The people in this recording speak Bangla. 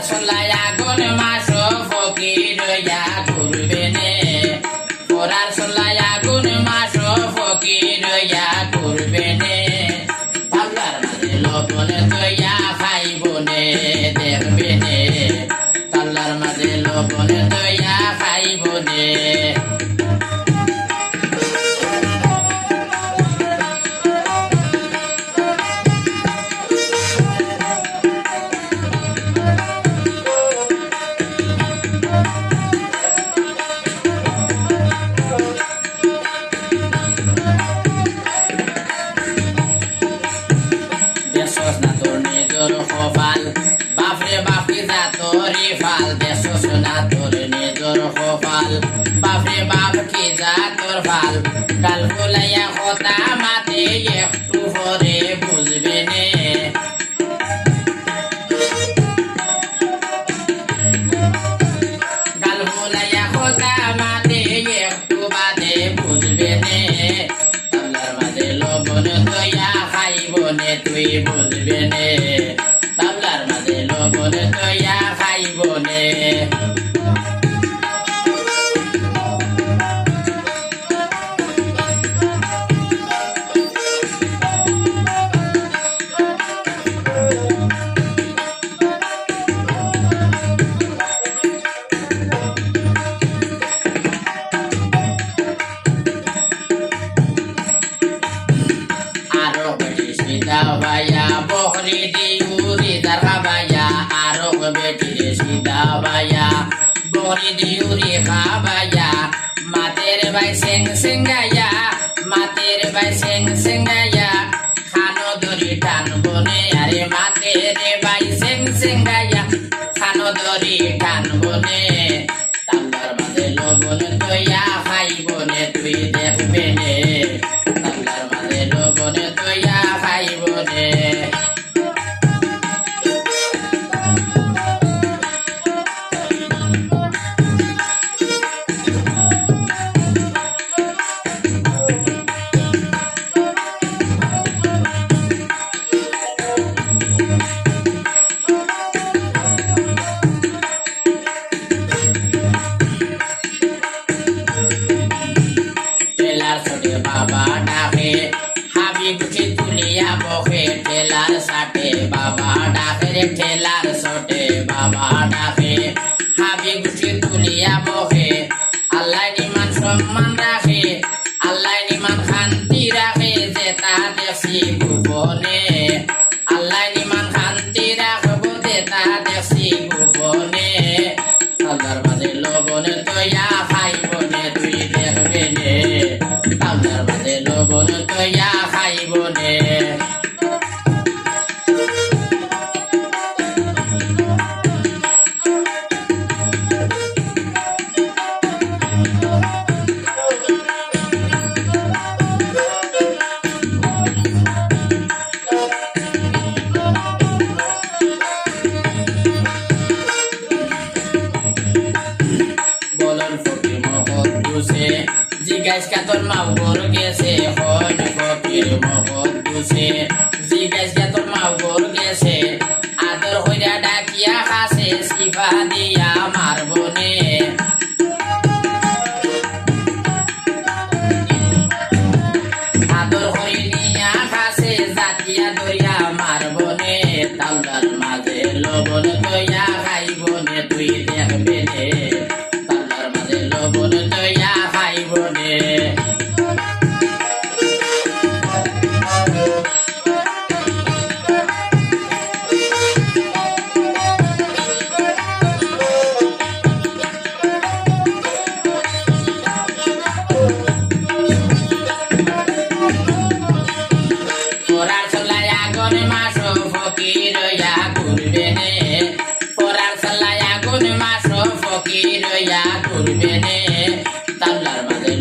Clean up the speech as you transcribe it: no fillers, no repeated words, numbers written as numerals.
চলাই আগুন মাস ফকির ইয়া করবে নে পরার চলাই আগুন মাস ফকির ইয়া করবে নে তাবলার মাঝে লবণ দইয়া খাইব নে দেখবে নে তাবলার মাঝে লবণ দইয়া খাইব নে দেশস না তোর নিজর কপাল বাপরে বাপি যা তোরি ফাল দেশস না তোর নিজর কপাল বাপরে বাপ কি যা তোর ফাল কাল ফুলাইয়া কথা মাতে একটু পরে বুঝবে নে কাল ফুলাইয়া কথা মাতে একটু বাদে বুঝবে নে তাবলার মাঝে লবণ দইয়া খাইব নে তুই বুঝবে নে তাবলার মাঝে লবণ দইয়া খাইব নে আরো বেটি সিধা ভাইয়া বকরি দিউরি দারহা ভাইয়া আরো বেটি সিধা ভাইয়া বকরি দিউরি খা ভাইয়া মাতের ভাই সিং সিংগাইয়া মাতের ভাই সিং সিংগাইয়া খানো দরি টান বনে আরে মাতের ভাই সিং সিংগাইয়া খানো দরি টান বনে তাবলার মাঝে লবণ দইয়া খাইব নে তুই দেখবে নে তাবলার মাঝে লবণ দইয়া খাইব নে টেলার ছোটে বাবা ডাকে হাবি গুছি তুলিয়া বকে টেলার সাটে বাবা ডাকে রে টেলার ছোটে বাবা ডাকে হাবি গুছি তুলিয়া বকে আল্লাহ নিমান সম্মান রাখে আল্লাহ নিমান শান্তি রাখে যেটা দেখছি গোপনে আল্লাহ নিমান শান্তি রাখব যেটা দেখছি গোপনে তাবলার মাঝে লবণ দইয়া খাইব নে তুই দেখবে নে তাবলার মাঝে লবণ দইয়া খাইব নে বলন ফকির মহৎ বুঝে জিজ্ঞাস কাতর মাউগর গেছে হন ফকির মহৎ বুঝে জিজ্ঞাস কাতর মাউগর গেছে আদর হইয়া ডাকিয়া খাসে সিফা দিয়া মারবনে আদর হইয়া খাসে জাতিয়া দইয়া মারবনে তাবলার মাঝে লবণ দইয়া খাইব নে তুই দেখবে নে তাবলার মাঝে লবণ দইয়া খাইব নে পরার চলাই আগুন মাস ফকির ইয়া করবে নে পরার চলাই আগুন মাস ফকির ইয়া করবে নে তাবলার মাঝে